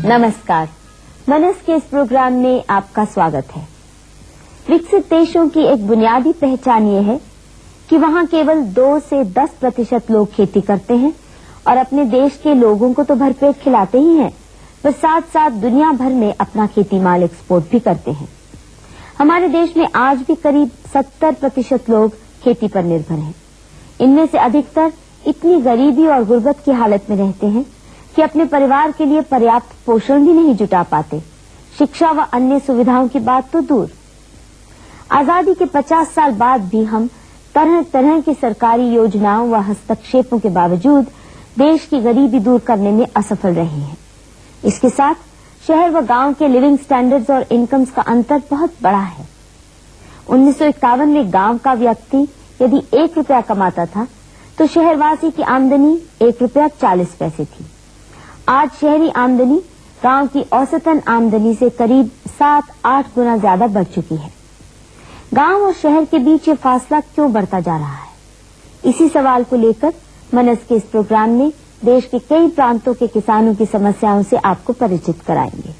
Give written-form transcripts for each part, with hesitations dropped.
नमस्कार, मनस के इस प्रोग्राम में आपका स्वागत है। विकसित देशों की एक बुनियादी पहचान ये है कि वहाँ केवल 2 से 10% लोग खेती करते हैं और अपने देश के लोगों को तो भरपेट खिलाते ही हैं, बस साथ साथ दुनिया भर में अपना खेती माल एक्सपोर्ट भी करते हैं। हमारे देश में आज भी करीब 70% लोग खेती पर निर्भर हैं। इनमें से अधिकतर इतनी गरीबी और गुर्बत की हालत में रहते हैं कि अपने परिवार के लिए पर्याप्त पोषण भी नहीं जुटा पाते। शिक्षा व अन्य सुविधाओं की बात तो दूर। आजादी के 50 साल बाद भी हम तरह तरह की सरकारी योजनाओं व हस्तक्षेपों के बावजूद देश की गरीबी दूर करने में असफल रहे हैं। इसके साथ शहर व गांव के लिविंग स्टैंडर्ड्स और इनकम्स का अंतर बहुत बड़ा है। 1951 में गांव का व्यक्ति यदि 1 रुपया कमाता था तो शहरवासी की आमदनी 1 रुपया 40 पैसे थी। आज शहरी आमदनी गांव की औसतन आमदनी से करीब 7-8 गुना ज्यादा बढ़ चुकी है। गांव और शहर के बीच ये फासला क्यों बढ़ता जा रहा है? इसी सवाल को लेकर मनस के इस प्रोग्राम में देश के कई प्रांतों के किसानों की समस्याओं से आपको परिचित कराएंगे।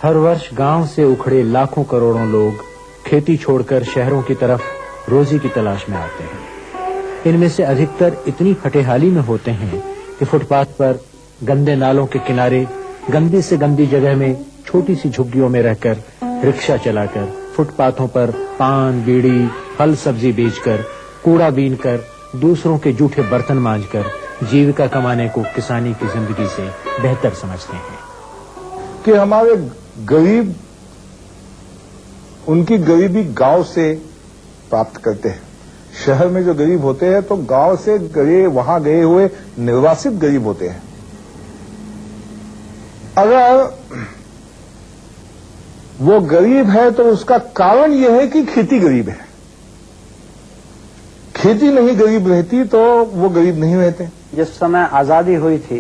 हर वर्ष गांव से उखड़े लाखों करोड़ों लोग खेती छोड़कर शहरों की तरफ रोजी की तलाश में आते हैं। इनमें से अधिकतर इतनी फटेहाली में होते हैं कि फुटपाथ पर, गंदे नालों के किनारे, गंदी से गंदी जगह में छोटी सी झुग्गियों में रहकर, रिक्शा चलाकर, फुटपाथों पर पान, बीड़ी, फल सब्जी बेचकर, कूड़ा बीनकर, दूसरों के जूठे बर्तन मांजकर जीविका कमाने को किसानी की जिंदगी से बेहतर समझते हैं। कि हमारे गरीब उनकी गरीबी गांव से प्राप्त करते हैं। शहर में जो गरीब होते हैं तो गांव से वहां गए हुए निर्वासित गरीब होते हैं। अगर वो गरीब है तो उसका कारण यह है कि खेती गरीब है। खेती नहीं गरीब रहती तो वो गरीब नहीं रहते। जिस समय आजादी हुई थी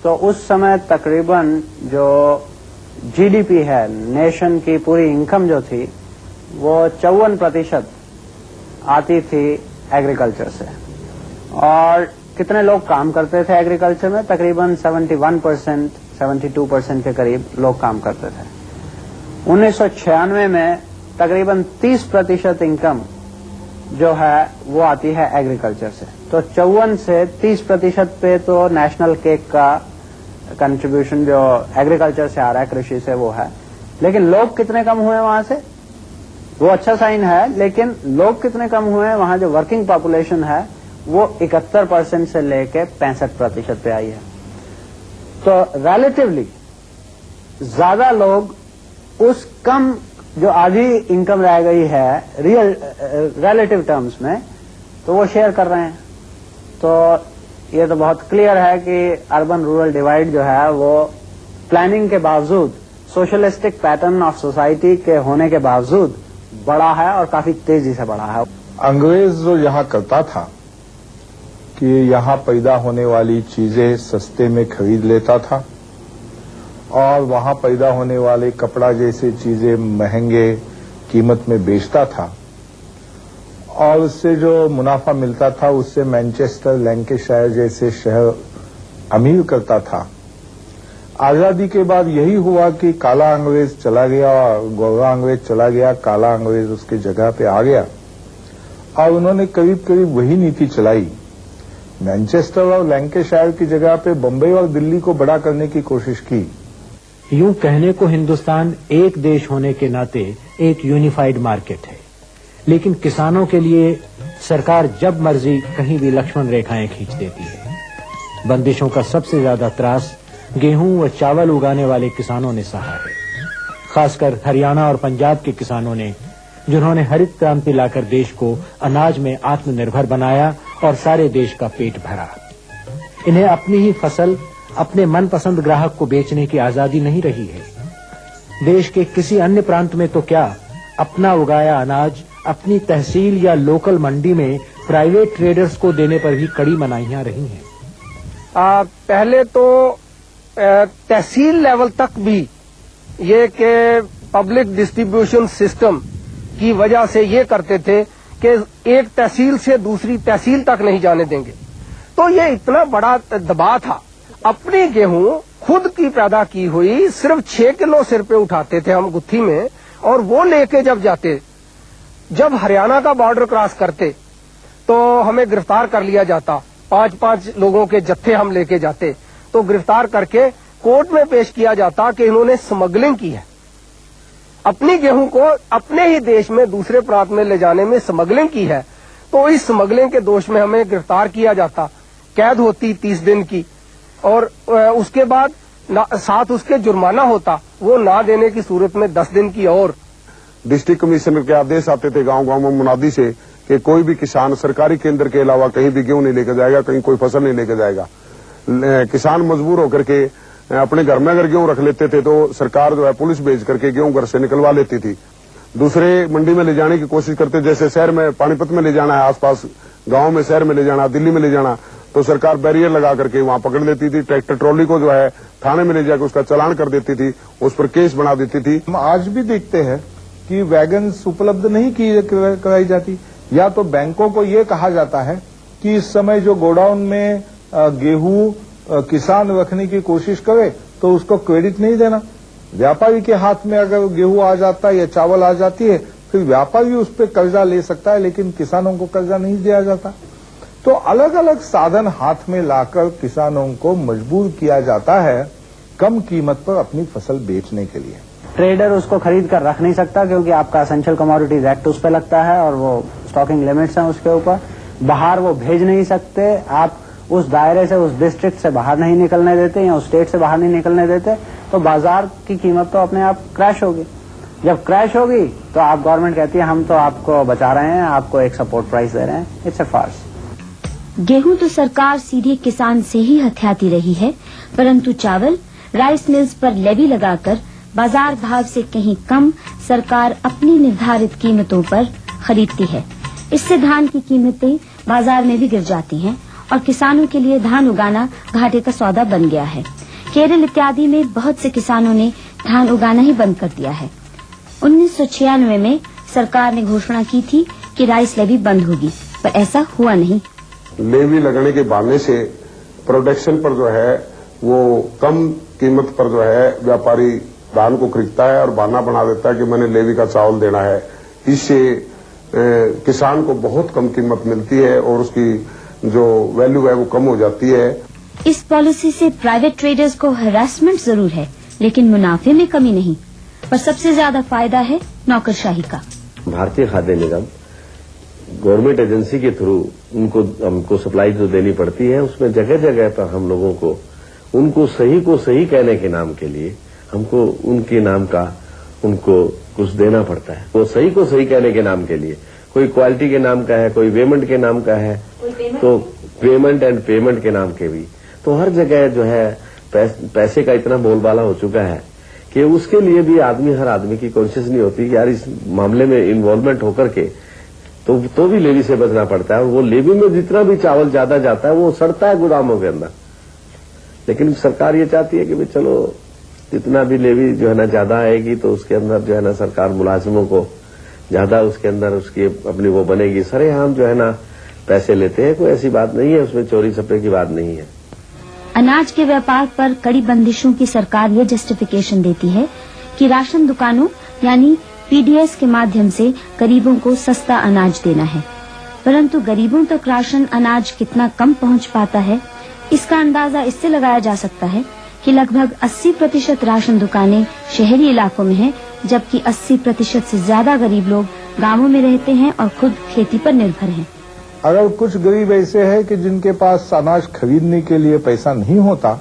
तो उस समय तकरीबन जो जीडीपी है, नेशन की पूरी इनकम जो थी, वो 54% आती थी एग्रीकल्चर से। और कितने लोग काम करते थे एग्रीकल्चर में? तकरीबन 71%, 72% के करीब लोग काम करते थे। 1996 में तकरीबन 30% इनकम जो है वो आती है एग्रीकल्चर से। तो 54 से 30% पे तो नेशनल केक का कंट्रीब्यूशन जो एग्रीकल्चर से आ रहा है, कृषि से, वो है। लेकिन लोग कितने कम हुए वहां से? वो अच्छा साइन है, लेकिन लोग कितने कम हुए? वहां जो वर्किंग पॉपुलेशन है वो 71% से लेके 65% पे आई है। तो रिलेटिवली ज्यादा लोग उस कम जो आधी इनकम रह गई है रियल रिलेटिव टर्म्स में, तो वो शेयर कर रहे हैं। तो ये तो बहुत क्लियर है कि अर्बन रूरल डिवाइड जो है वो प्लानिंग के बावजूद, सोशलिस्टिक पैटर्न ऑफ सोसाइटी के होने के बावजूद बढ़ा है और काफी तेजी से बढ़ा है। अंग्रेज जो यहाँ करता था कि यहाँ पैदा होने वाली चीजें सस्ते में खरीद लेता था और वहां पैदा होने वाले कपड़ा जैसे चीजें महंगे कीमत में बेचता था और उससे जो मुनाफा मिलता था उससे मैनचेस्टर, लैंकेशायर जैसे शहर अमीर करता था। आजादी के बाद यही हुआ कि काला अंग्रेज चला गया और गोरा अंग्रेज चला गया, काला अंग्रेज उसकी जगह पे आ गया और उन्होंने करीब करीब वही नीति चलाई। मैनचेस्टर और लैंकेशायर की जगह पे बम्बई और दिल्ली को बड़ा करने की कोशिश की। यूं कहने को हिंदुस्तान एक देश होने के नाते एक यूनिफाइड मार्केट है, लेकिन किसानों के लिए सरकार जब मर्जी कहीं भी लक्ष्मण रेखाएं खींच देती है। बंदिशों का सबसे ज्यादा त्रास गेहूं व चावल उगाने वाले किसानों ने सहा है, खासकर हरियाणा और पंजाब के किसानों ने, जिन्होंने हरित क्रांति लाकर देश को अनाज में आत्मनिर्भर बनाया और सारे देश का पेट भरा। इन्हें अपनी ही फसल अपने मनपसंद ग्राहक को बेचने की आजादी नहीं रही है। देश के किसी अन्य प्रांत में तो क्या, अपना उगाया अनाज अपनी तहसील या लोकल मंडी में प्राइवेट ट्रेडर्स को देने पर भी कड़ी मनाहियां रही हैं। पहले तो तहसील लेवल तक भी ये कि पब्लिक डिस्ट्रीब्यूशन सिस्टम की वजह से ये करते थे कि एक तहसील से दूसरी तहसील तक नहीं जाने देंगे। तो ये इतना बड़ा दबाव था। अपनी गेहूं खुद की पैदा की हुई सिर्फ 6 किलो सिर पे उठाते थे हम गुत्थी में, और वो लेके जब जाते, जब हरियाणा का बॉर्डर क्रॉस करते तो हमें गिरफ्तार कर लिया जाता। 5-5 लोगों के जत्थे हम लेके जाते, तो गिरफ्तार करके कोर्ट में पेश किया जाता कि इन्होंने स्मगलिंग की है, अपनी गेहूं को अपने ही देश में दूसरे प्रांत में ले जाने में स्मगलिंग की है। तो इस स्मगलिंग के दोष में हमें गिरफ्तार किया जाता, कैद होती 30 दिन की, और उसके बाद साथ उसके जुर्माना होता, वो ना देने की सूरत में 10 दिन की। और डिस्ट्रिक्ट कमिश्नर के आदेश आते थे गांव-गांव में मुनादी से कि कोई भी किसान सरकारी केंद्र के अलावा कहीं भी गेहूं नहीं लेकर जाएगा, कहीं कोई फसल नहीं लेकर जाएगा। किसान मजबूर होकर के अपने घर में अगर गेहूं रख लेते थे तो सरकार जो है पुलिस भेज करके गेहूं घर से निकलवा लेती थी। दूसरे मंडी में ले जाने की कोशिश करते, जैसे शहर में पानीपत में ले जाना है, आसपास गांव में शहर में ले जाना, दिल्ली में ले जाना, तो सरकार बैरियर लगा करके वहां पकड़ लेती थी। ट्रैक्टर ट्रॉली को जो है थाने में ले जाकर उसका चालान कर देती थी, उस पर केस बना देती थी। हम आज भी देखते हैं कि वैगन उपलब्ध नहीं कराई जाती, या तो बैंकों को ये कहा जाता है कि इस समय जो गोडाउन में गेहूं किसान रखने की कोशिश करे तो उसको क्रेडिट नहीं देना। व्यापारी के हाथ में अगर गेहूं आ जाता है या चावल आ जाती है, फिर व्यापारी उस पर कर्जा ले सकता है, लेकिन किसानों को कर्जा नहीं दिया जाता। तो अलग अलग साधन हाथ में लाकर किसानों को मजबूर किया जाता है कम कीमत पर अपनी फसल बेचने के लिए। ट्रेडर उसको खरीद कर रख नहीं सकता क्योंकि आपका एसेंशियल कमोडिटीज एक्ट उस पर लगता है और वो स्टॉकिंग लिमिट्स हैं उसके ऊपर। बाहर वो भेज नहीं सकते, आप उस दायरे से, उस डिस्ट्रिक्ट से बाहर नहीं निकलने देते या उस स्टेट से बाहर नहीं निकलने देते, तो बाजार की कीमत तो अपने आप क्रैश होगी। जब क्रैश होगी तो आप गवर्नमेंट कहती है हम तो आपको बचा रहे हैं, आपको एक सपोर्ट प्राइस दे रहे हैं। It's a farce. गेहूं तो सरकार सीधे किसान से ही हथियाती रही है, परंतु चावल राइस मिल्स पर लेवी लगाकर बाजार भाव से कहीं कम सरकार अपनी निर्धारित कीमतों पर खरीदती है। इससे धान की कीमतें बाजार में भी गिर जाती हैं और किसानों के लिए धान उगाना घाटे का सौदा बन गया है। केरल इत्यादि में बहुत से किसानों ने धान उगाना ही बंद कर दिया है। 1996 में सरकार ने घोषणा की थी कि राइस लेवी बंद होगी, पर ऐसा हुआ नहीं। लेवी लगने के बहाने से प्रोडक्शन पर जो है वो कम कीमत पर जो है व्यापारी धान को खरीदता है और बहाना बना देता है कि मैंने लेवी का चावल देना है। इससे किसान को बहुत कम कीमत मिलती है और उसकी जो वैल्यू है वो कम हो जाती है। इस पॉलिसी से प्राइवेट ट्रेडर्स को हरासमेंट जरूर है, लेकिन मुनाफे में कमी नहीं, पर सबसे ज्यादा फायदा है नौकरशाही का। भारतीय खाद्य निगम गवर्नमेंट एजेंसी के थ्रू हमको सप्लाई जो देनी पड़ती है, उसमें जगह जगह पर हम लोगों को उनको सही कहने के नाम के लिए हमको उनके नाम का उनको कुछ देना पड़ता है। वो सही को सही कहने के नाम के लिए कोई क्वालिटी के नाम का है, कोई पेमेंट के नाम का है, तो पेमेंट एंड पेमेंट के नाम के भी। तो हर जगह जो है पैसे का इतना बोलबाला हो चुका है कि उसके लिए भी हर आदमी की कोशिश नहीं होती कि यार इस मामले में इन्वॉल्वमेंट होकर के तो भी लेवी से बचना पड़ता है। और वो लेवी में जितना भी चावल ज्यादा जाता है वो सड़ता है गोदामों के अंदर। लेकिन सरकार ये चाहती है कि भाई चलो जितना भी लेवी जो है ना ज्यादा आएगी तो उसके अंदर जो है ना सरकार मुलाजिमों को ज्यादा उसके अंदर उसकी अपनी वो बनेगी। सरेआम जो है ना पैसे लेते हैं, कोई ऐसी बात नहीं है, उसमें चोरी छपे की बात नहीं है। अनाज के व्यापार पर कड़ी बंदिशों की सरकार ये जस्टिफिकेशन देती है कि राशन दुकानों यानी पीडीएस के माध्यम से गरीबों को सस्ता अनाज देना है, परंतु गरीबों तक राशन अनाज कितना कम पहुंच पाता है, इसका अंदाजा इससे लगाया जा सकता है कि लगभग 80% राशन दुकानें शहरी इलाकों में हैं, जबकि 80% से ज्यादा गरीब लोग गांवों में रहते हैं और खुद खेती पर निर्भर हैं। अगर कुछ गरीब ऐसे हैं कि जिनके पास अनाज खरीदने के लिए पैसा नहीं होता,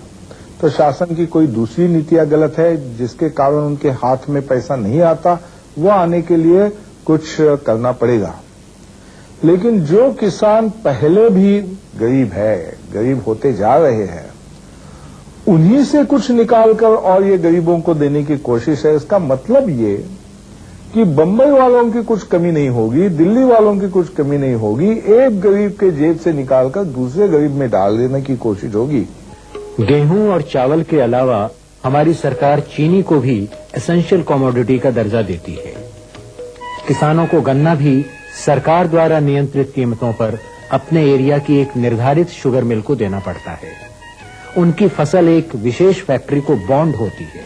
तो शासन की कोई दूसरी नीतियां गलत है जिसके कारण उनके हाथ में पैसा नहीं आता, वो आने के लिए कुछ करना पड़ेगा। लेकिन जो किसान पहले भी गरीब है, गरीब होते जा रहे हैं, उन्हीं से कुछ निकालकर और ये गरीबों को देने की कोशिश है। इसका मतलब ये कि बंबई वालों की कुछ कमी नहीं होगी, दिल्ली वालों की कुछ कमी नहीं होगी, एक गरीब के जेब से निकालकर दूसरे गरीब में डाल देने की कोशिश होगी। गेहूं और चावल के अलावा हमारी सरकार चीनी को भी एसेंशियल कमोडिटी का दर्जा देती है। किसानों को गन्ना भी सरकार द्वारा नियंत्रित कीमतों पर अपने एरिया की एक निर्धारित शुगर मिल को देना पड़ता है। उनकी फसल एक विशेष फैक्ट्री को बॉन्ड होती है,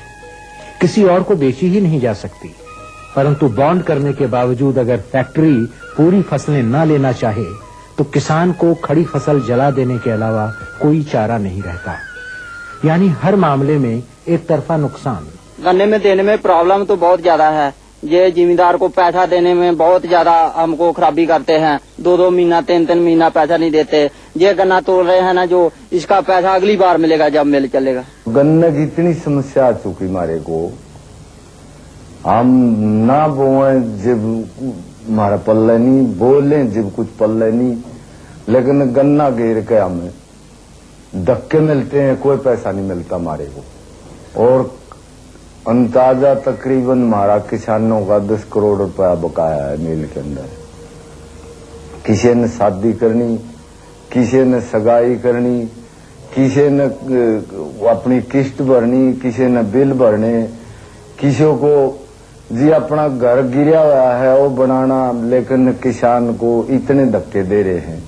किसी और को बेची ही नहीं जा सकती। परंतु बॉन्ड करने के बावजूद अगर फैक्ट्री पूरी फसलें न लेना चाहे तो किसान को खड़ी फसल जला देने के अलावा कोई चारा नहीं रहता। यानी हर मामले में एक तरफा नुकसान। गन्ने में देने में प्रॉब्लम तो बहुत ज्यादा है। ये जिम्मेदार को पैसा देने में बहुत ज्यादा हमको खराबी करते हैं। 2-2 महीना 3-3 महीना पैसा नहीं देते। ये गन्ना तोड़ रहे हैं ना, जो इसका पैसा अगली बार मिलेगा जब मिल चलेगा। गन्ने की इतनी समस्या आ चुकी मारे को, हम ना बोए जब हमारा पल्ले नहीं, बोले जब कुछ पल्ले नहीं, लेकिन गन्ना गिर के हमें धक्के मिलते हैं, कोई पैसा नहीं मिलता हमारे को। और अंदाजा तकरीबन हमारा किसानों का 10 करोड़ रुपया बकाया है मिल के अंदर। किसी ने शादी करनी, किसी ने सगाई करनी, किसी ने अपनी किस्त भरनी, किसी ने बिल भरने, किसी को जी अपना घर गिरा हुआ है वो बनाना, लेकिन किसान को इतने धक्के दे रहे हैं,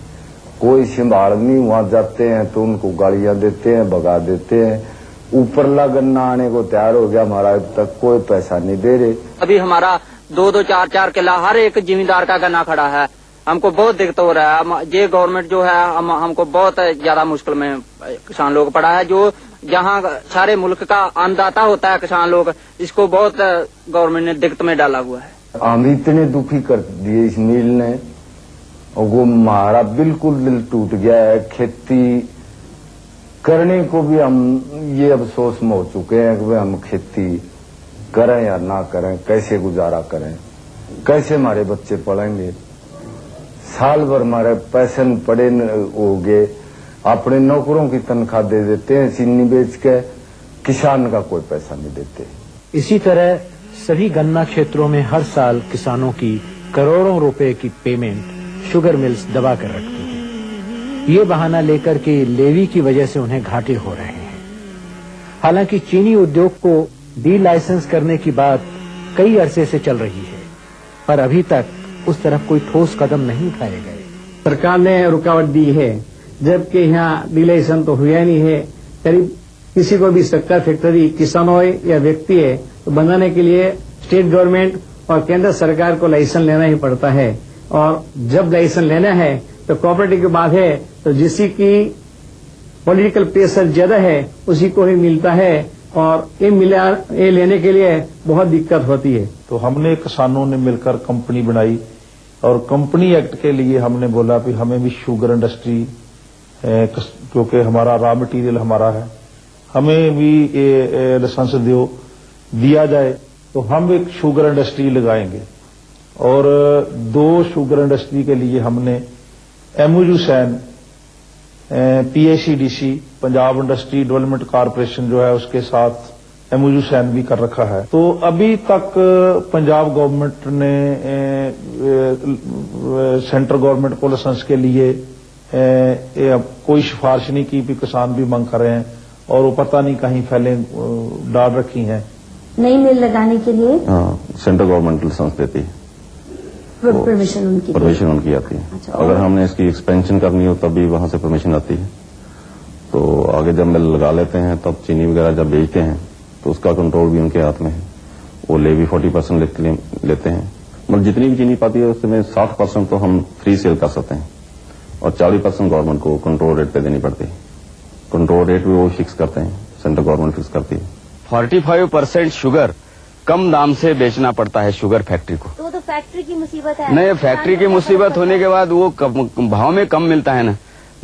कोई संभाल नहीं। वहां जाते हैं तो उनको गालियां देते हैं, भगा देते हैं। ऊपरला गन्ना आने को तैयार हो गया, हमारा अब तक कोई पैसा नहीं दे रहे। अभी हमारा 2-2, 4-4 किला हर एक जिम्मेदार का गन्ना खड़ा है। हमको बहुत दिक्कत हो रहा है। ये गवर्नमेंट जो है हमको बहुत ज्यादा मुश्किल में किसान लोग पड़ा है। जो जहाँ सारे मुल्क का अन्नदाता होता है किसान लोग, इसको बहुत गवर्नमेंट ने दिक्कत में डाला हुआ है। हम इतने दुखी कर दिए इस मिल ने, और वो हमारा बिल्कुल दिल टूट गया है। खेती करने को भी हम ये अफसोस में हो चुके हैं कि हम खेती करें या ना करें, कैसे गुजारा करें, कैसे हमारे बच्चे पढ़ेंगे। साल भर हमारे पैसे पड़े हो गए, अपने नौकरों की तनख्वाह दे देते हैं चीनी बेच के, किसान का कोई पैसा नहीं देते। इसी तरह सभी गन्ना क्षेत्रों में हर साल किसानों की करोड़ों रुपए की पेमेंट शुगर मिल्स दबा कर रखती है। ये बहाना लेकर के लेवी की वजह से उन्हें घाटे हो रहे हैं। हालांकि चीनी उद्योग को डी लाइसेंस करने की बात कई अरसे से चल रही है, पर अभी तक उस तरफ कोई ठोस कदम नहीं उठाए गए। सरकार ने रुकावट दी है, जबकि यहाँ डी लाइसेंस तो हुआ नहीं है। करीब किसी को भी शक्कर फैक्ट्री किसान हो या व्यक्ति है तो बनाने के लिए स्टेट गवर्नमेंट और केंद्र सरकार को लाइसेंस लेना ही पड़ता है। और जब लाइसेंस लेना है तो कोऑपरेटिव की बात है तो जिसी की पॉलिटिकल प्रेशर ज्यादा है उसी को ही मिलता है, और ये लेने के लिए बहुत दिक्कत होती है। तो हमने किसानों ने मिलकर कंपनी बनाई, और कंपनी एक्ट के लिए हमने बोला कि हमें भी शुगर इंडस्ट्री, क्योंकि हमारा रॉ मटेरियल हमारा है, हमें भी लाइसेंस दिया जाए तो हम एक शुगर इंडस्ट्री लगाएंगे। और 2 शुगर इंडस्ट्री के लिए हमने MOU sign, PACDC Punjab industry development corporation जो है उसके साथ एमओयू सैन भी कर रखा है। तो अभी तक पंजाब गवर्नमेंट ने सेंट्रल गवर्नमेंट को लाइसेंस के लिए कोई सिफारिश नहीं की भी किसान भी मांग कर रहे हैं, और वो पता नहीं कहीं फैले डाल रखी हैं। नई मिल लगाने के लिए सेंट्रल गवर्नमेंट लाइसेंस देती है, परमिशन उनकी आती है। अच्छा, अगर हमने इसकी एक्सपेंशन करनी हो तब भी वहां से परमिशन आती है। तो आगे जब मिल लगा लेते हैं तब चीनी वगैरह जब बेचते हैं तो उसका कंट्रोल भी उनके हाथ में है। वो लेवी 40% लेते हैं, मतलब जितनी भी चीनी पाती है उसमें 60% तो हम फ्री सेल कर सकते हैं, और 40% गवर्नमेंट को कंट्रोल रेट पे देनी पड़ती है। कंट्रोल रेट भी वो फिक्स करते हैं, सेंट्रल गवर्नमेंट फिक्स करती है। 45% शुगर कम दाम से बेचना पड़ता है शुगर फैक्ट्री को। तो फैक्ट्री की मुसीबत है। नहीं, फैक्ट्री की मुसीबत होने के बाद वो भाव में कम मिलता है ना।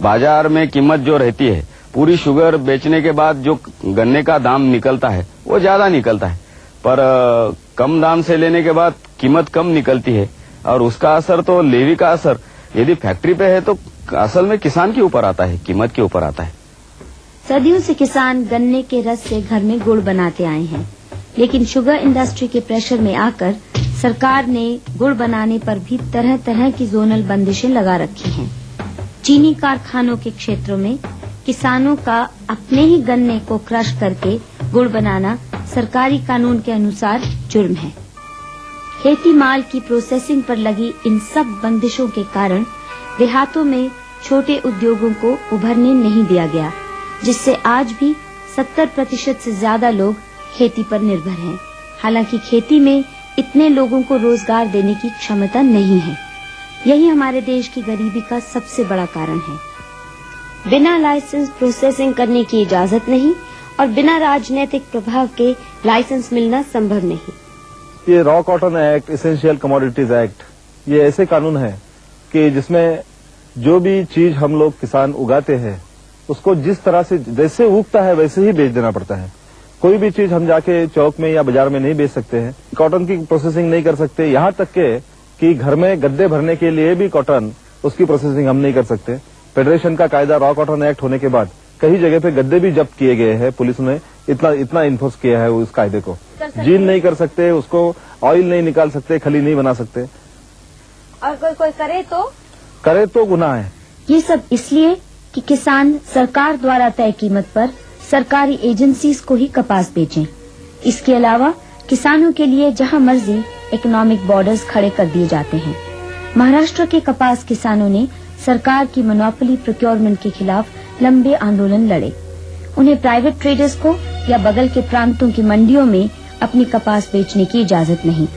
बाजार में कीमत जो रहती है, पूरी शुगर बेचने के बाद जो गन्ने का दाम निकलता है वो ज्यादा निकलता है, पर कम दाम से लेने के बाद कीमत कम निकलती है, और उसका असर तो लेवी का असर यदि फैक्ट्री पे है तो असल में किसान के ऊपर आता है, कीमत के ऊपर आता है। सदियों से किसान गन्ने के रस से घर में गुड़ बनाते आए हैं, लेकिन शुगर इंडस्ट्री के प्रेशर में आकर सरकार ने गुड़ बनाने पर भी तरह तरह की जोनल बंदिशें लगा रखी हैं। चीनी कारखानों के क्षेत्रों में किसानों का अपने ही गन्ने को क्रश करके गुड़ बनाना सरकारी कानून के अनुसार जुर्म है। खेती माल की प्रोसेसिंग पर लगी इन सब बंदिशों के कारण देहातों में छोटे उद्योगों को उभरने नहीं दिया गया। जिससे आज भी 70% से ज्यादा लोग खेती पर निर्भर हैं। हालांकि खेती में इतने लोगों को रोजगार देने की क्षमता नहीं है। यही हमारे देश की गरीबी का सबसे बड़ा कारण है। बिना लाइसेंस प्रोसेसिंग करने की इजाजत नहीं और बिना राजनीतिक प्रभाव के लाइसेंस मिलना संभव नहीं। ये raw cotton act, essential commodities act, ये ऐसे कानून है कि जिसमें जो भी चीज हम लोग किसान उगाते हैं उसको जिस तरह से जैसे उगता है वैसे ही बेच देना पड़ता है। कोई भी चीज हम जाके चौक में या बाजार में नहीं बेच सकते हैं, कॉटन की प्रोसेसिंग नहीं कर सकते, यहाँ तक के कि घर में गद्दे भरने के लिए भी कॉटन, उसकी प्रोसेसिंग हम नहीं कर सकते। फेडरेशन का कायदा रॉ कॉटन एक्ट होने के बाद कई जगह पे गद्दे भी जब्त किए गए हैं। पुलिस ने इतना इन्फोर्स किया है उस कायदे को। जीन नहीं कर सकते, उसको ऑयल नहीं निकाल सकते, खली नहीं बना सकते, और कोई करे तो गुनाह है। ये सब इसलिए कि किसान सरकार द्वारा तय कीमत पर सरकारी एजेंसीज को ही कपास बेचें। इसके अलावा किसानों के लिए जहां मर्जी इकोनॉमिक बॉर्डर्स खड़े कर दिए जाते हैं। महाराष्ट्र के कपास किसानों ने सरकार की मोनोपोली प्रोक्योरमेंट के खिलाफ लंबे आंदोलन लड़े। उन्हें प्राइवेट ट्रेडर्स को या बगल के प्रांतों की मंडियों में अपनी कपास बेचने की इजाजत नहीं।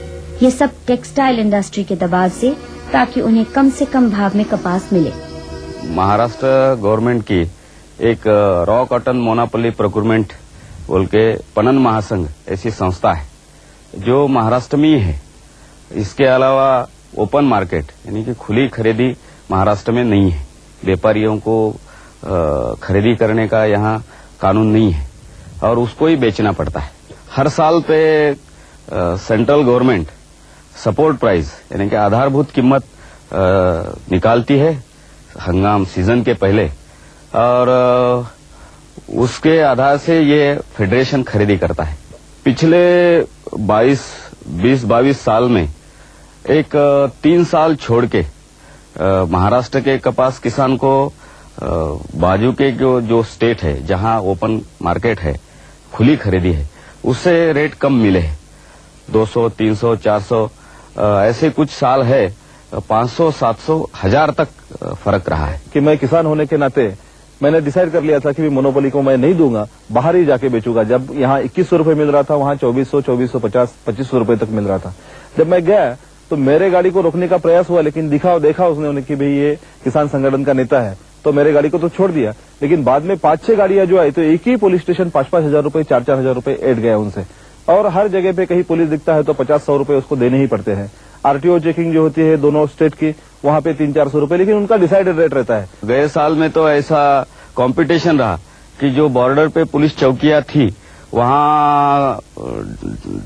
ये सब टेक्सटाइल इंडस्ट्री के दबाव से, ताकि उन्हें कम से कम भाव में कपास मिले। महाराष्ट्र गवर्नमेंट की एक रॉ कॉटन मोनोपोली प्रोक्योरमेंट बोल के पणन महासंघ ऐसी संस्था है जो महाराष्ट्र में ही है। इसके अलावा ओपन मार्केट यानी कि खुली खरीदी महाराष्ट्र में नहीं है। व्यापारियों को खरीदी करने का यहाँ कानून नहीं है और उसको ही बेचना पड़ता है। हर साल पे सेंट्रल गवर्नमेंट सपोर्ट प्राइस यानी कि आधारभूत कीमत निकालती है हंगाम सीजन के पहले, और उसके आधार से ये फेडरेशन खरीदी करता है। पिछले 20-22 साल में एक 3 साल छोड़ के महाराष्ट्र के कपास किसान को बाजू के जो स्टेट है जहां ओपन मार्केट है, खुली खरीदी है, उससे रेट कम मिले हैं। 200, 300, 400 ऐसे कुछ साल है 500, 700, 1000 तक फर्क रहा है। कि मैं किसान होने के नाते मैंने डिसाइड कर लिया था कि मोनोपोली को मैं नहीं दूंगा, बाहर ही जाके बेचूंगा। जब यहाँ 2100 रुपए मिल रहा था, वहाँ 2400, 2450, 2500 रुपए तक मिल रहा था। जब मैं गया तो मेरे गाड़ी को रोकने का प्रयास हुआ, लेकिन देखा उसने कि भाई ये किसान संगठन का नेता है, तो मेरे गाड़ी को तो छोड़ दिया। लेकिन बाद में 5-6 गाड़ियां जो आई तो एक ही पुलिस स्टेशन 5-5 हजार रुपए, 4-4 हजार रुपए ऐड गया उनसे। और हर जगह पे कहीं पुलिस दिखता है तो 50-100 रुपए उसको देने ही पड़ते हैं। आरटीओ चेकिंग जो होती है दोनों स्टेट की, वहां पे 300-400 रुपए, लेकिन उनका डिसाइडेड रेट रहता है। गए साल में तो ऐसा कंपटीशन रहा कि जो बॉर्डर पे पुलिस चौकियां थी वहां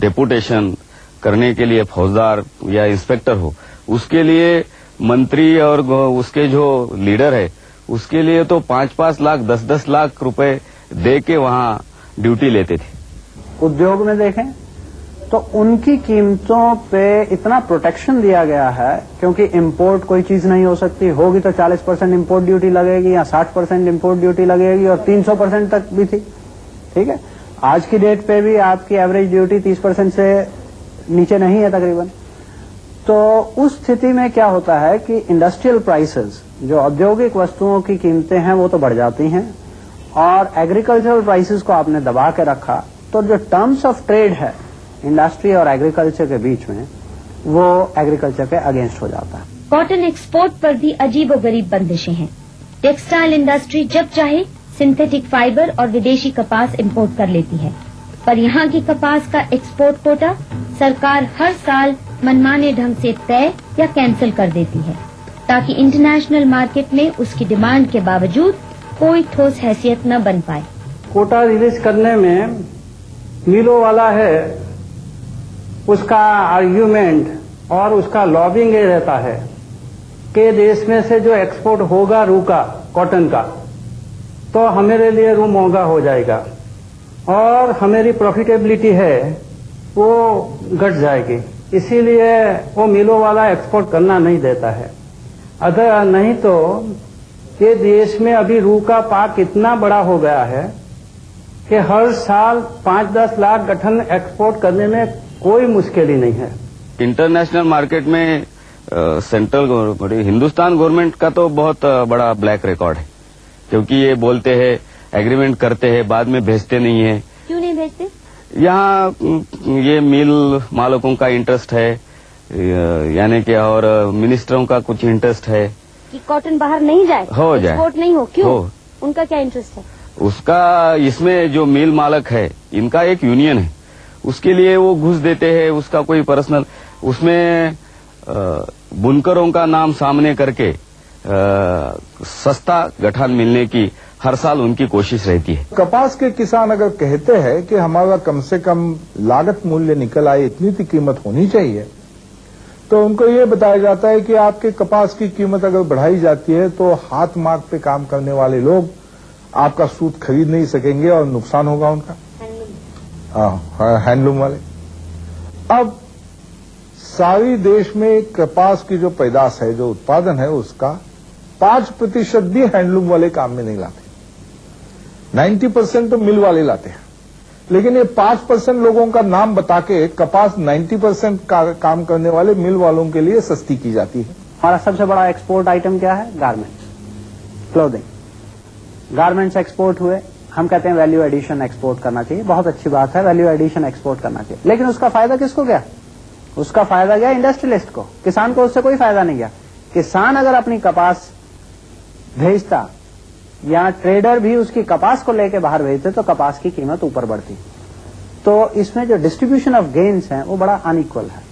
डेपुटेशन करने के लिए फौजदार या इंस्पेक्टर हो, उसके लिए मंत्री और उसके जो लीडर है उसके लिए तो 5-5 लाख 10-10 लाख रुपए दे के वहां ड्यूटी लेते थे। उद्योग में देखें तो उनकी कीमतों पे इतना प्रोटेक्शन दिया गया है, क्योंकि इंपोर्ट कोई चीज नहीं हो सकती, होगी तो 40% इंपोर्ट ड्यूटी लगेगी या 60% इंपोर्ट ड्यूटी लगेगी, और 300% तक भी थी। ठीक है, आज की डेट पे भी आपकी एवरेज ड्यूटी 30% से नीचे नहीं है तकरीबन। तो उस स्थिति में क्या होता है कि इंडस्ट्रियल प्राइसेस, जो औद्योगिक वस्तुओं की कीमतें हैं, वो तो बढ़ जाती हैं, और एग्रीकल्चरल प्राइसेस को आपने दबा के रखा, तो जो टर्म्स ऑफ ट्रेड है इंडस्ट्री और एग्रीकल्चर के बीच में, वो एग्रीकल्चर के अगेंस्ट हो जाता है। कॉटन एक्सपोर्ट पर भी अजीबोगरीब बंदिशें हैं। टेक्सटाइल इंडस्ट्री जब चाहे सिंथेटिक फाइबर और विदेशी कपास इंपोर्ट कर लेती है, पर यहाँ की कपास का एक्सपोर्ट कोटा सरकार हर साल मनमाने ढंग से तय या कैंसिल कर देती है, ताकि इंटरनेशनल मार्केट में उसकी डिमांड के बावजूद कोई ठोस हैसियत न बन पाए। कोटा रिलीज करने में मिलों वाला है, उसका आर्ग्यूमेंट और उसका लॉबिंग ये रहता है कि देश में से जो एक्सपोर्ट होगा रूका कॉटन का, तो हमारे लिए रू महंगा हो जाएगा और हमारी प्रॉफिटेबिलिटी है वो घट जाएगी, इसीलिए वो मिलों वाला एक्सपोर्ट करना नहीं देता है। अगर नहीं तो ये देश में अभी रू का पाक इतना बड़ा हो गया है कि हर साल 5-10 लाख गठन एक्सपोर्ट करने में कोई मुश्किल ही नहीं है। इंटरनेशनल मार्केट में सेंट्रल गवर्नमेंट, हिंदुस्तान गवर्नमेंट का तो बहुत बड़ा ब्लैक रिकॉर्ड है, क्योंकि ये बोलते हैं एग्रीमेंट करते हैं, बाद में भेजते नहीं है। क्यों नहीं भेजते? यहाँ ये मिल मालिकों का इंटरेस्ट है, यानी कि और मिनिस्टरों का कुछ इंटरेस्ट है कि कॉटन बाहर नहीं जाए, हो जाए, एक्सपोर्ट नहीं हो। क्यों? हो। उनका क्या इंटरेस्ट है? उसका इसमें जो मिल मालक है, इनका एक यूनियन है, उसके लिए वो घुस देते हैं। उसका कोई पर्सनल, उसमें बुनकरों का नाम सामने करके सस्ता गठान मिलने की हर साल उनकी कोशिश रहती है। कपास के किसान अगर कहते हैं कि हमारा कम से कम लागत मूल्य निकल आए, इतनी सी कीमत होनी चाहिए, तो उनको ये बताया जाता है कि आपके कपास की कीमत अगर बढ़ाई जाती है तो हाथ मार्ग पे काम करने वाले लोग आपका सूत खरीद नहीं सकेंगे और नुकसान होगा उनका। हैंडलूम वाले। अब सारी देश में कपास की जो पैदाश है, जो उत्पादन है, उसका 5% भी हैंडलूम वाले काम में नहीं लाते। 90% तो मिल वाले लाते हैं, लेकिन ये 5% लोगों का नाम बता के कपास 90% काम करने वाले मिल वालों के लिए सस्ती की जाती है। हमारा सबसे बड़ा एक्सपोर्ट आइटम क्या है? Garments, clothing. गारमेंट्स एक्सपोर्ट हुए, हम कहते हैं वैल्यू एडिशन एक्सपोर्ट करना चाहिए, बहुत अच्छी बात है, वैल्यू एडिशन एक्सपोर्ट करना चाहिए, लेकिन उसका फायदा किसको गया? उसका फायदा गया इंडस्ट्रियलिस्ट को, किसान को उससे कोई फायदा नहीं गया। किसान अगर अपनी कपास भेजता या ट्रेडर भी उसकी कपास को लेकर बाहर भेजते तो कपास की कीमत ऊपर बढ़ती। तो इसमें जो डिस्ट्रीब्यूशन ऑफ गेन्स है वो बड़ा अनइक्वल है।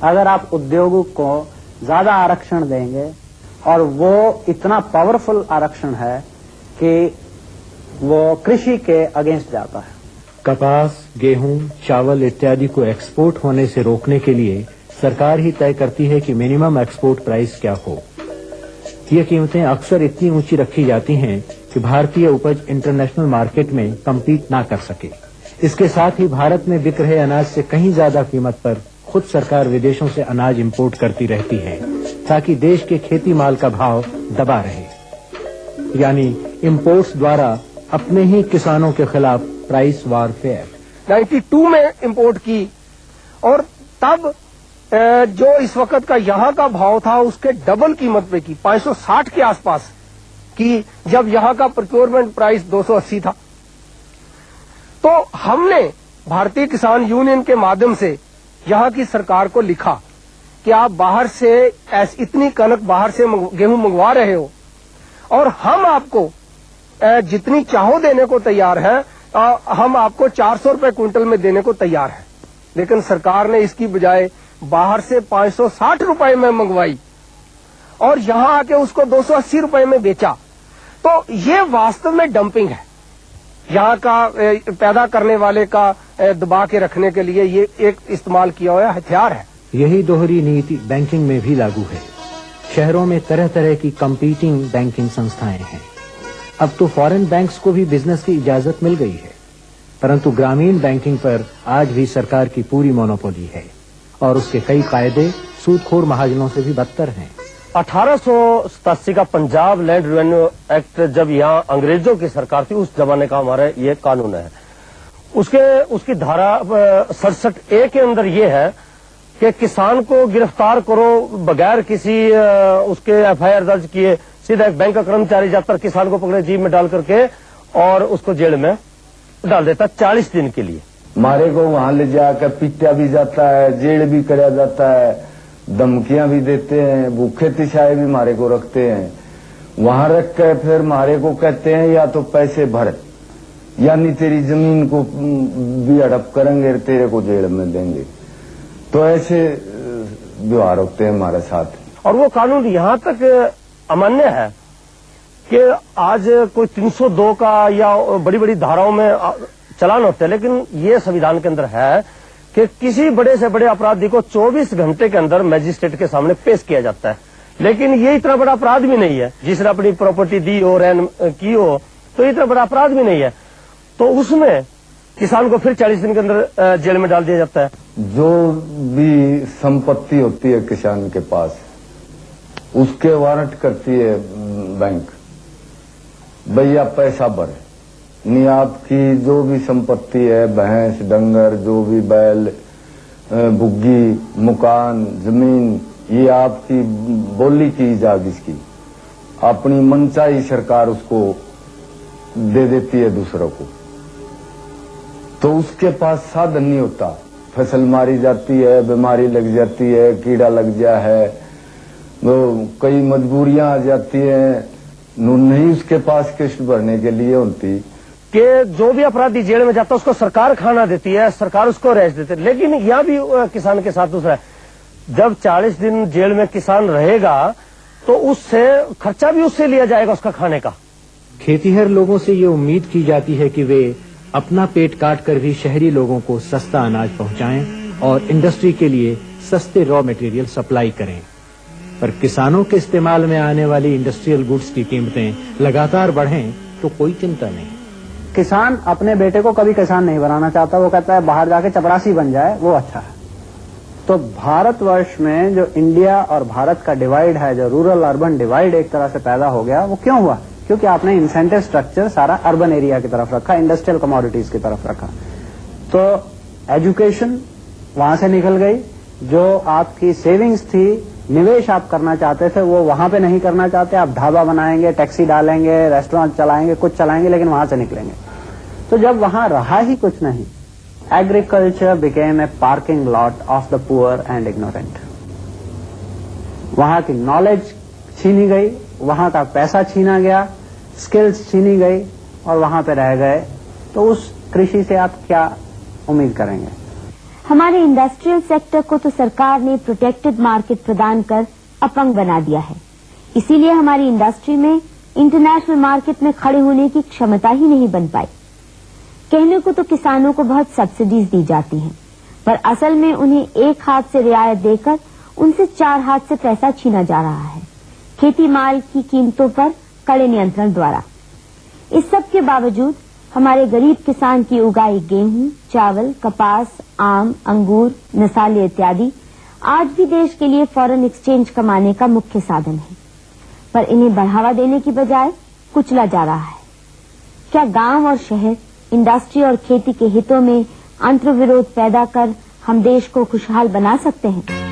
अगर आप उद्योगों को ज्यादा आरक्षण देंगे, और वो इतना पावरफुल आरक्षण है कि वो कृषि के अगेंस्ट जाता है। कपास, गेहूं, चावल इत्यादि को एक्सपोर्ट होने से रोकने के लिए सरकार ही तय करती है कि मिनिमम एक्सपोर्ट प्राइस क्या हो। ये कीमतें अक्सर इतनी ऊंची रखी जाती हैं कि भारतीय उपज इंटरनेशनल मार्केट में कम्पीट ना कर सके। इसके साथ ही भारत में बिक रहे अनाज से कहीं ज्यादा कीमत पर खुद सरकार विदेशों से अनाज इंपोर्ट करती रहती है, ताकि देश के खेती माल का भाव दबा रहे। यानी इंपोर्ट्स द्वारा अपने ही किसानों के खिलाफ प्राइस वारफेयर 92 में इंपोर्ट की, और तब जो इस वक्त का यहाँ का भाव था उसके डबल कीमत पे की, 560 के आसपास की, जब यहाँ का प्रोक्योरमेंट प्राइस 280 था। तो हमने भारतीय किसान यूनियन के माध्यम से यहाँ की सरकार को लिखा कि आप बाहर से इतनी कनक बाहर से गेहूं मंगवा रहे हो, और हम आपको जितनी चाहो देने को तैयार है, हम आपको 400 रुपए क्विंटल में देने को तैयार है। लेकिन सरकार ने इसकी बजाय बाहर से 560 रुपए में मंगवाई और यहां आके उसको 280 रुपए में बेचा। तो ये वास्तव में डंपिंग है। यहाँ का पैदा करने वाले का दबा के रखने के लिए ये एक इस्तेमाल किया हुआ हथियार है। यही दोहरी नीति बैंकिंग में भी लागू है। शहरों में तरह तरह की कंपीटिंग बैंकिंग संस्थाएं हैं। अब तो फॉरेन बैंक्स को भी बिजनेस की इजाजत मिल गई है, परंतु ग्रामीण बैंकिंग पर आज भी सरकार की पूरी मोनोपोली है और उसके कई कायदे सूदखोर महाजनों से भी बदतर हैं। 1887 का पंजाब लैंड रेवेन्यू एक्ट जब यहाँ अंग्रेजों की सरकार थी, उस जमाने का हमारा ये कानून है। उसकी धारा 67A के अंदर ये है कि किसान को गिरफ्तार करो बगैर किसी उसके FIR दर्ज किए, सीधा एक बैंक का कर्मचारी जाकर किसान को पकड़े, जीप में डाल करके और उसको जेल में डाल देता 40 दिन के लिए। मारे को वहां ले जाकर पीटा भी जाता है, जेल भी कराया जाता है, धमकियां भी देते हैं, भूखे तिशाए भी मारे को रखते हैं। वहां रख कर फिर मारे को कहते हैं या तो पैसे भर, यानी तेरी जमीन को भी हड़प करेंगे, तेरे को जेल में देंगे। तो ऐसे व्यवहार होते हैं हमारे साथ। और वो कानून यहाँ तक अमान्य है कि आज कोई 302 का या बड़ी बड़ी धाराओं में चलान होते हैं, लेकिन ये संविधान के अंदर है कि किसी बड़े से बड़े अपराधी को 24 घंटे के अंदर मजिस्ट्रेट के सामने पेश किया जाता है। लेकिन ये इतना बड़ा अपराध भी नहीं है, जिसने अपनी प्रॉपर्टी दी हो, रैन की हो, तो इतना बड़ा अपराध भी नहीं है। तो उसमें किसान को फिर 40 दिन के अंदर जेल में डाल दिया जाता है। जो भी संपत्ति होती है किसान के पास, उसके वारंट करती है बैंक, भैया पैसा भरे, नहीं आपकी जो भी संपत्ति है, भैंस डंगर, जो भी बैल, बुग्गी, मकान, जमीन, ये आपकी बोली की जाएगी। इसकी अपनी मनचाही सरकार उसको दे देती है दूसरों को, तो उसके पास साधन नहीं होता। फसल मारी जाती है, बीमारी लग जाती है, कीड़ा लग गया है, वो कई मजबूरियां आ जाती हैं, नहीं उसके पास किस्त भरने के लिए होती। कि जो भी अपराधी जेल में जाता है उसको सरकार खाना देती है, सरकार उसको रेस्ट देती है। लेकिन यहाँ भी किसान के साथ दूसरा है, जब 40 दिन जेल में किसान रहेगा तो उससे खर्चा भी उससे लिया जाएगा उसका खाने का। खेतीहर लोगों से ये उम्मीद की जाती है कि वे अपना पेट काट कर भी शहरी लोगों को सस्ता अनाज पहुंचाएं और इंडस्ट्री के लिए सस्ते रॉ मटेरियल सप्लाई करें, पर किसानों के इस्तेमाल में आने वाली इंडस्ट्रियल गुड्स की कीमतें लगातार बढ़ें तो कोई चिंता नहीं। किसान अपने बेटे को कभी किसान नहीं बनाना चाहता, वो कहता है बाहर जाके चपरासी बन जाए वो अच्छा है। तो भारतवर्ष में जो इंडिया और भारत का डिवाइड है, जो रूरल अर्बन डिवाइड एक तरह से पैदा हो गया, वो क्यों हुआ? क्योंकि आपने इंसेंटिव स्ट्रक्चर सारा अर्बन एरिया की तरफ रखा, इंडस्ट्रियल कमोडिटीज की तरफ रखा। तो एजुकेशन वहां से निकल गई, जो आपकी सेविंग्स थी, निवेश आप करना चाहते थे, वो वहां पे नहीं करना चाहते। आप ढाबा बनाएंगे, टैक्सी डालेंगे, रेस्टोरेंट चलाएंगे, कुछ चलाएंगे, लेकिन वहां से निकलेंगे। तो जब वहां रहा ही कुछ नहीं, agriculture became a parking lot of the poor and ignorant. वहां की नॉलेज छीनी गई, वहां का पैसा छीना गया, स्किल्स छीनी गई और वहां पे रह गए। तो उस कृषि से आप क्या उम्मीद करेंगे? हमारे इंडस्ट्रियल सेक्टर को तो सरकार ने प्रोटेक्टेड मार्केट प्रदान कर अपंग बना दिया है। इसीलिए हमारी इंडस्ट्री में इंटरनेशनल मार्केट में खड़े होने की क्षमता ही नहीं बन पाई। कहने को तो किसानों को बहुत सब्सिडीज दी जाती हैं, पर असल में उन्हें एक हाथ से रियायत देकर उनसे 4 हाथ से पैसा छीना जा रहा है, खेती माल की कीमतों पर कड़े नियंत्रण द्वारा। इस सब के बावजूद हमारे गरीब किसान की उगाई गेहूं, चावल, कपास, आम, अंगूर, मसाले इत्यादि आज भी देश के लिए फॉरेन एक्सचेंज कमाने का मुख्य साधन है, पर इन्हें बढ़ावा देने की बजाय कुचला जा रहा है। क्या गांव और शहर, इंडस्ट्री और खेती के हितों में अंतर्विरोध पैदा कर हम देश को खुशहाल बना सकते हैं?